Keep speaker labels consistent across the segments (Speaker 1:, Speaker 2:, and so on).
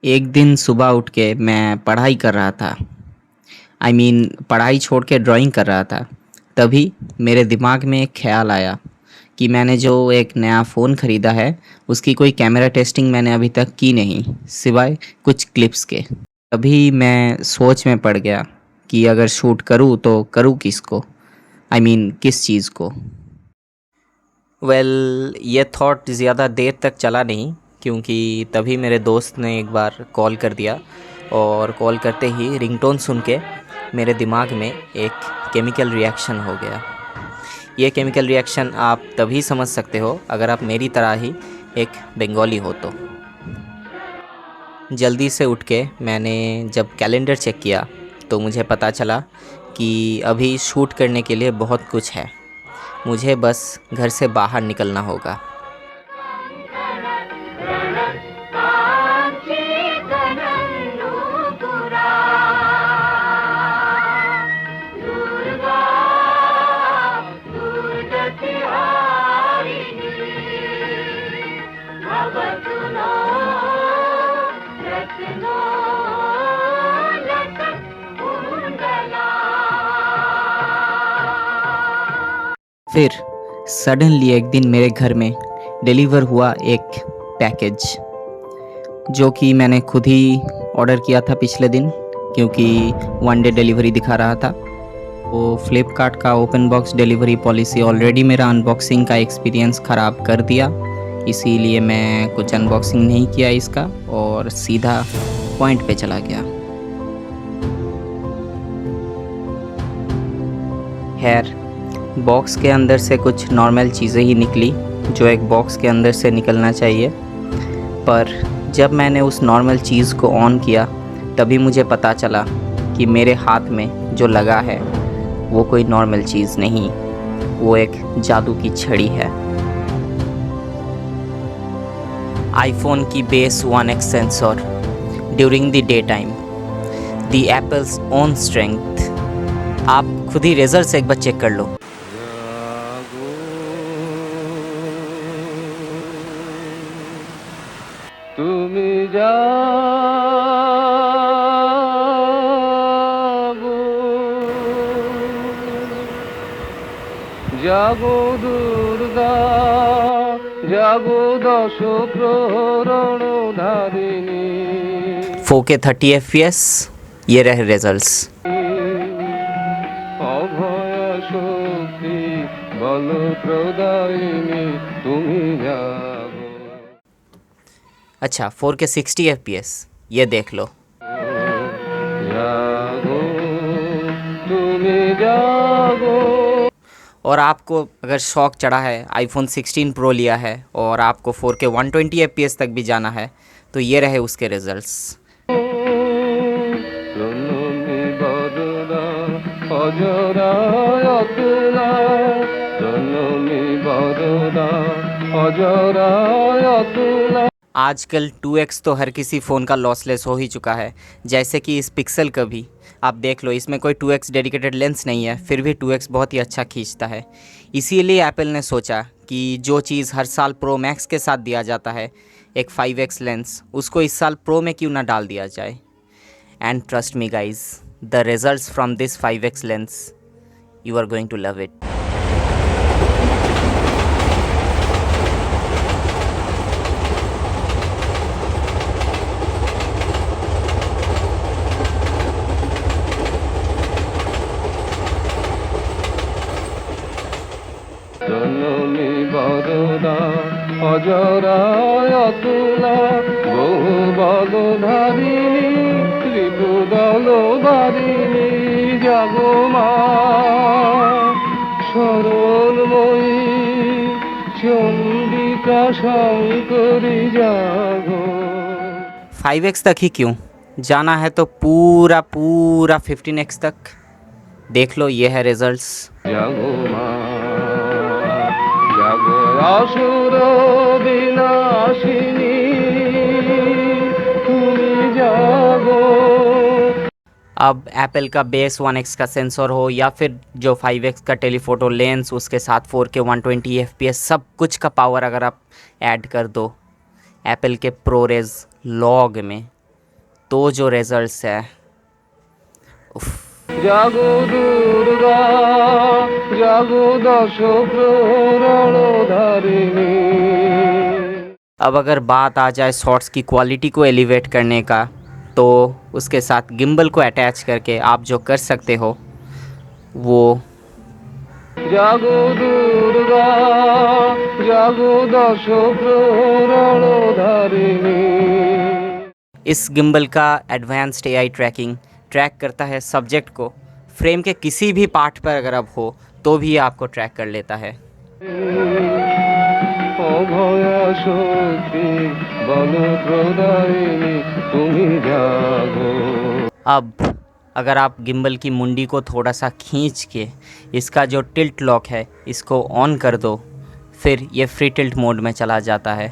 Speaker 1: एक दिन सुबह उठ के मैं पढ़ाई कर रहा था। पढ़ाई छोड़ के ड्राइंग कर रहा था। तभी मेरे दिमाग में एक ख़्याल आया कि मैंने जो एक नया फ़ोन ख़रीदा है उसकी कोई कैमरा टेस्टिंग मैंने अभी तक की नहीं, सिवाय कुछ क्लिप्स के। तभी मैं सोच में पड़ गया कि अगर शूट करूँ तो करूँ किसको? किस चीज़ को? ये थॉट ज़्यादा देर तक चला नहीं, क्योंकि तभी मेरे दोस्त ने एक बार कॉल कर दिया और कॉल करते ही रिंगटोन सुन के मेरे दिमाग में एक केमिकल रिएक्शन हो गया। ये केमिकल रिएक्शन आप तभी समझ सकते हो अगर आप मेरी तरह ही एक बंगाली हो तो। जल्दी से उठ के मैंने जब कैलेंडर चेक किया तो मुझे पता चला कि अभी शूट करने के लिए बहुत कुछ है। मुझे बस घर से बाहर निकलना होगा। फिर सडनली एक दिन मेरे घर में डिलीवर हुआ एक पैकेज, जो कि मैंने खुद ही ऑर्डर किया था पिछले दिन, क्योंकि 1 डे डिलीवरी दिखा रहा था। वो फ्लिपकार्ट का open box delivery policy already मेरा अनबॉक्सिंग का एक्सपीरियंस ख़राब कर दिया, इसीलिए मैं कुछ अनबॉक्सिंग नहीं किया इसका और सीधा पॉइंट पे चला गया। खैर, बॉक्स के अंदर से कुछ नॉर्मल चीज़ें ही निकली जो एक बॉक्स के अंदर से निकलना चाहिए, पर जब मैंने उस नॉर्मल चीज़ को ऑन किया तभी मुझे पता चला कि मेरे हाथ में जो लगा है वो कोई नॉर्मल चीज़ नहीं, वो एक जादू की छड़ी है। आईफोन की base 1x sensor during the day time, the apples own strength. आप खुद ही रिजल्ट एक बार चेक कर लो।
Speaker 2: তুমি জাগো জাগো দুর্গা জাগো দশ প্রহরণ ধারিণী।
Speaker 1: 4K 30 FPS, ये रहे रिजल्ट्स।
Speaker 2: অভয় শক্তি বল প্রদায়িনী তুমি জাগো।
Speaker 1: अच्छा, 4K 60 FPS, ये देख लो।
Speaker 2: जागो तुमी जागो।
Speaker 1: और आपको अगर शौक चढ़ा है, आईफोन 16 प्रो लिया है और आपको 4K 120 FPS तक भी जाना है, तो ये रहे उसके रिजल्ट्स।
Speaker 2: জননী বরদা অজরা অতুলা জননী বরদা অজরা অতুলা।
Speaker 1: आजकल 2x तो हर किसी फ़ोन का लॉसलेस हो ही चुका है, जैसे कि इस पिक्सल का भी। आप देख लो, इसमें कोई 2x डेडिकेटेड लेंस नहीं है, फिर भी 2x बहुत ही अच्छा खींचता है। इसीलिए एप्पल ने सोचा कि जो चीज़ हर साल प्रो मैक्स के साथ दिया जाता है, एक 5x लेंस, उसको इस साल प्रो में क्यों ना डाल दिया जाए। And trust me guys, the results from this 5x lens, you are going to love it.
Speaker 2: জননী বরদা অজরা অতুলা বহু বল ধারিণী ত্রিপুদল বারিণী জাগো মা শরণময়ী চণ্ডিকা শঙ্করী জাগো।
Speaker 1: 5x तक ही क्यों, जाना है तो पूरा पूरा 15x तक। देख लो, ये है रिजल्ट्स।
Speaker 2: জাগো মা জাগো আসুর বিনাশিনী তুমি জাগো।
Speaker 1: अब एप्पल का बेस 1x का सेंसर हो या फिर जो 5x का टेलीफोटो लेंस, उसके साथ 4K 120 FPS, सब कुछ का पावर अगर आप ऐड कर दो एप्पल के प्रोरेज लॉग में, तो जो रिजल्ट्स है, उफ।
Speaker 2: জাগো দুর্গা জাগো দশ প্রহর ধারিণী।
Speaker 1: अब अगर बात आ जाए शॉट्स की क्वालिटी को एलिवेट करने का, तो उसके साथ गिम्बल को अटैच करके आप जो कर सकते हो वो
Speaker 2: জাগো দুর্গা জাগো দশ প্রহর ধারিণী।
Speaker 1: इस गिम्बल का एडवांस्ड एआई ट्रैकिंग ट्रैक करता है सब्जेक्ट को। फ्रेम के किसी भी पार्ट पर अगर आप हो तो भी आपको ट्रैक कर लेता है।
Speaker 2: অভয়া শক্তি বল প্রদায়িনী তুমি জাগো।
Speaker 1: अब अगर आप गिम्बल की मुंडी को थोड़ा सा खींच के इसका जो टिल्ट लॉक है इसको ऑन कर दो, फिर ये फ्री टिल्ट मोड में चला जाता है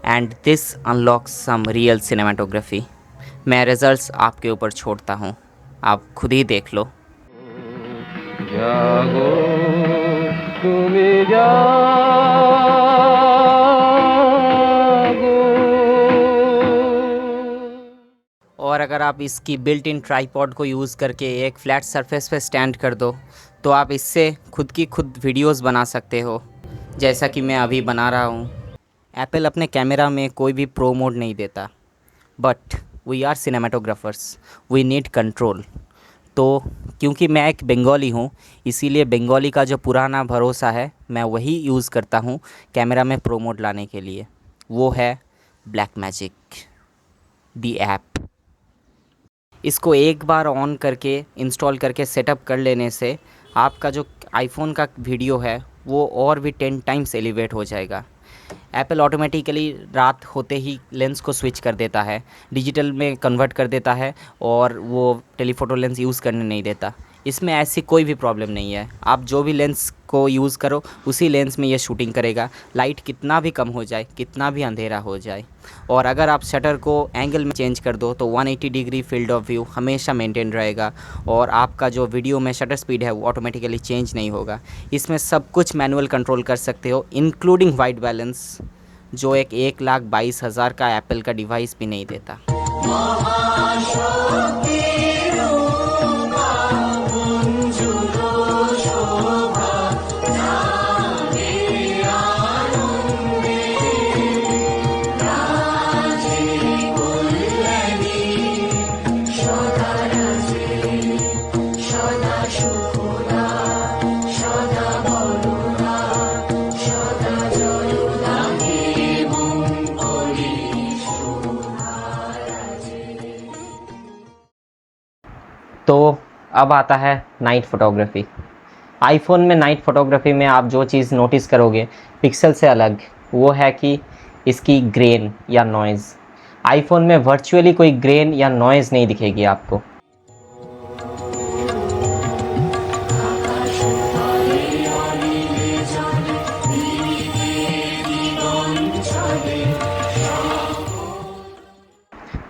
Speaker 1: and this unlocks some real cinematography. मैं रिजल्ट्स आपके ऊपर छोड़ता हूँ, आप खुद ही देख लो।
Speaker 2: জাগো তুমি জাগো।
Speaker 1: और अगर आप इसकी बिल्ट इन ट्राइपॉड को यूज़ करके एक फ्लैट सरफेस पे स्टैंड कर दो तो आप इससे खुद की खुद वीडियोस बना सकते हो, जैसा कि मैं अभी बना रहा हूँ। एप्पल अपने कैमरा में कोई भी प्रो मोड नहीं देता, but we are cinematographers, we need control. तो क्योंकि मैं एक बंगाली हूँ, इसीलिए बंगाली का जो पुराना भरोसा है मैं वही यूज़ करता हूँ कैमरा में प्रो मोड लाने के लिए। वो है ब्लैकमैजिक दी ऐप। इसको एक बार ऑन करके इंस्टॉल करके सेटअप कर लेने से आपका जो आईफोन का वीडियो है वो और भी 10 टाइम्स एलिवेट हो जाएगा। एप्पल ऑटोमेटिकली रात होते ही लेंस को स्विच कर देता है, डिजिटल में कन्वर्ट कर देता है और वो टेलीफोटो लेंस यूज़ करने नहीं देता। इसमें ऐसी कोई भी प्रॉब्लम नहीं है। आप जो भी लेंस को यूज़ करो उसी लेंस में ये शूटिंग करेगा, लाइट कितना भी कम हो जाए, कितना भी अंधेरा हो जाए। और अगर आप शटर को एंगल में चेंज कर दो तो 180 डिग्री फील्ड ऑफ व्यू हमेशा मेंटेन रहेगा और आपका जो वीडियो में शटर स्पीड है वो ऑटोमेटिकली चेंज नहीं होगा। इसमें सब कुछ मैनुअल कंट्रोल कर सकते हो, इंक्लूडिंग वाइट बैलेंस, जो एक 1,22,000 का एप्पल का डिवाइस भी नहीं देता। तो अब आता है नाइट फ़ोटोग्राफी। आईफोन में नाइट फ़ोटोग्राफी में आप जो चीज़ नोटिस करोगे पिक्सल से अलग, वो है कि इसकी ग्रेन या नॉइज़। आईफोन में वर्चुअली कोई ग्रेन या नॉइज़ नहीं दिखेगी आपको।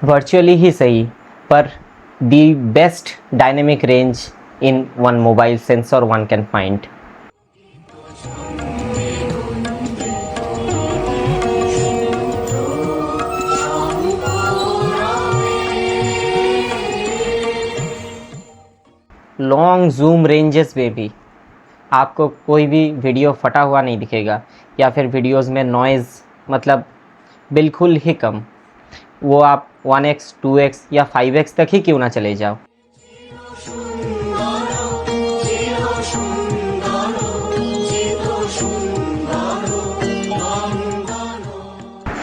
Speaker 1: वर्चुअली ही सही, पर the best dynamic range in one mobile sensor one can find. Long zoom ranges में भी आपको कोई भी वीडियो फटा हुआ नहीं दिखेगा, या फिर वीडियोस में नॉइज़ मतलब बिल्कुल ही कम। वो आप 1x, 2x या 5x तक ही क्यों ना चले जाओ।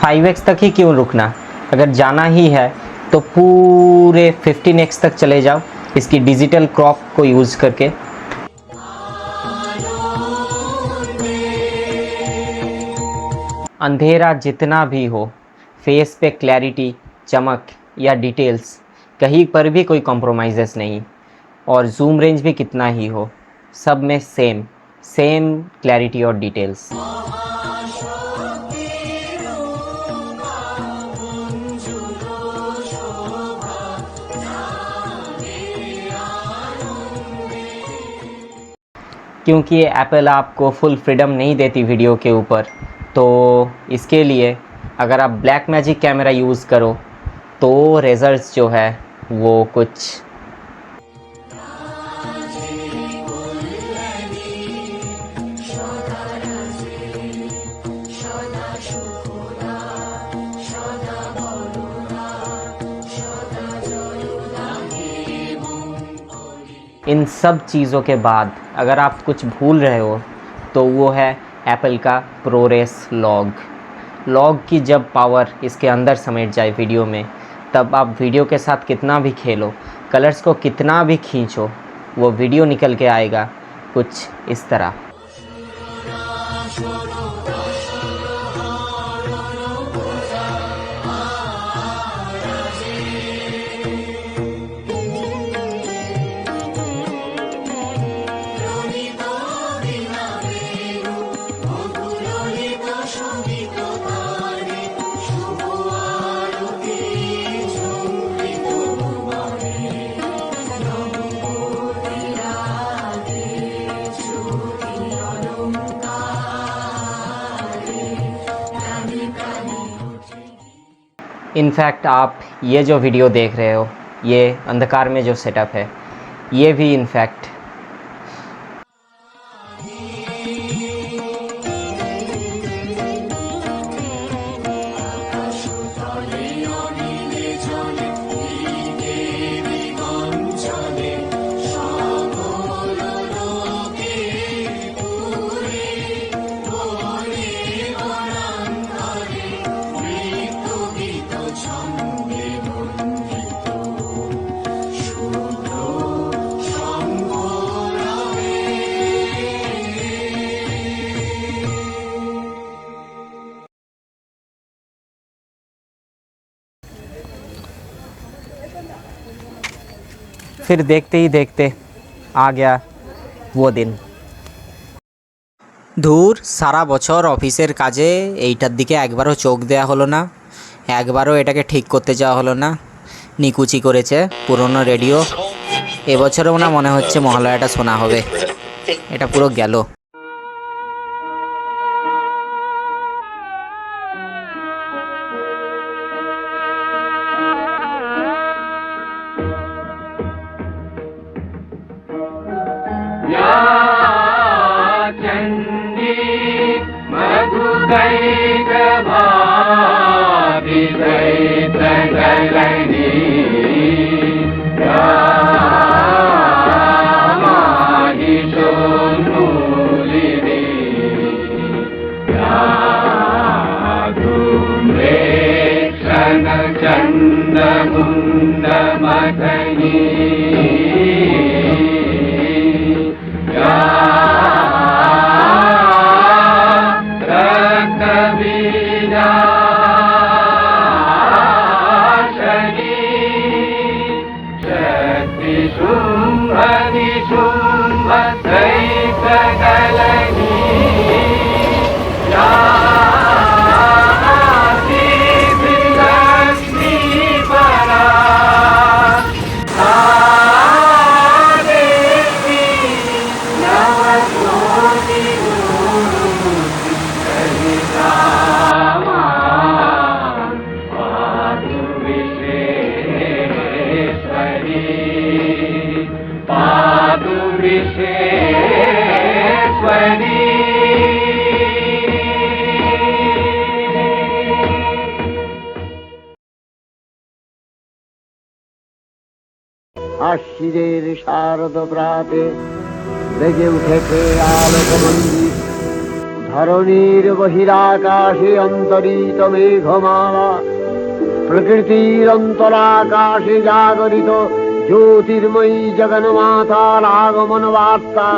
Speaker 1: 5x तक ही क्यों रुकना, अगर जाना ही है तो पूरे 15x तक चले जाओ इसकी डिजिटल क्रॉप को यूज़ करके। अंधेरा जितना भी हो, फेस पे क्लैरिटी, चमक या डिटेल्स कहीं पर भी कोई कॉम्प्रोमाइज़ेस नहीं, और जूम रेंज भी कितना ही हो, सब में सेम क्लैरिटी और डिटेल्स। क्योंकि ये एप्पल आपको फुल फ्रीडम नहीं देती वीडियो के ऊपर, तो इसके लिए अगर आप ब्लैकमैजिक कैमरा यूज़ करो तो रिजल्ट्स जो है वो कुछ इन सब चीज़ों के बाद अगर आप कुछ भूल रहे हो तो वो है एप्पल का प्रोरेस लॉग की जब पावर इसके अंदर समेट जाए वीडियो में, तब आप वीडियो के साथ कितना भी खेलो, कलर्स को कितना भी खींचो, वो वीडियो निकल के आएगा कुछ इस तरह। इनफैक्ट आप ये जो वीडियो देख रहे हो, ये अंधकार में जो सेटअप है, ये भी इनफैक्ट फिर देखते ही देखते आ गया वो दिन। ধুর, সারা বছর অফিসের কাজে এইটার দিকে একবারও চোখ দেওয়া হলো না, একবারও এটাকে ঠিক করতে যাওয়া হলো না। নিকুচি করেছে পুরনো রেডিও, এবছরেও না মনে হচ্ছে মহালয়াটা শোনা হবে। এটা পুরো গেল।
Speaker 3: আশ্বিনের শারদ প্রাতে বেজে উঠেছে আলোক মন্দির, ধরণীর বহিরাকাশে অন্তরিত মেঘমালা, প্রকৃতির অন্তরাকাশে জাগরিত জ্যোতির্ময়ী জগন্মাতার আগমন বার্তা,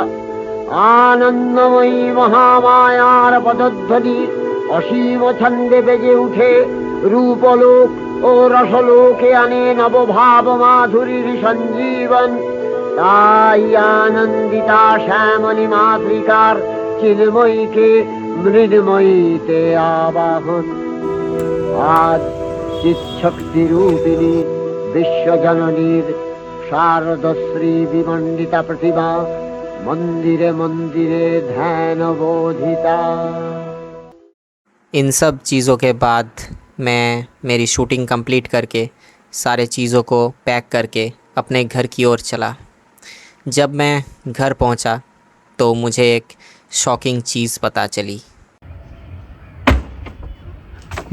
Speaker 3: আনন্দময়ী মহামায়ার পদধ্বনি অসীম ছন্দে বেজে উঠে রূপলোক ও রসলোকে আনে নবভাব মাধুরীর সঞ্জীবন। তাই আনন্দিতা শ্যামলী মাতৃকার চিন্ময়ীকে মৃন্ময়ীতে আবাহন। আজ চিৎশক্তি রূপিণী বিশ্বজননীর শারদশ্রী বিমণ্ডিতা প্রতিমা मंदिरे मंदिरे ध्यान बोधिता।
Speaker 1: इन सब चीज़ों के बाद मैं मेरी शूटिंग कंप्लीट करके सारे चीज़ों को पैक करके अपने घर की ओर चला। जब मैं घर पहुंचा तो मुझे एक शॉकिंग चीज़ पता चली।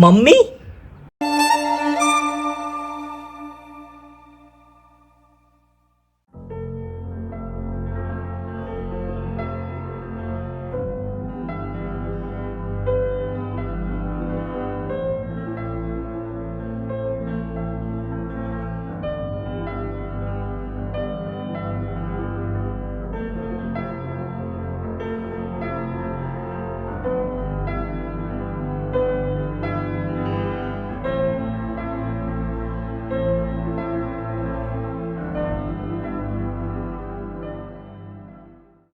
Speaker 4: मम्मी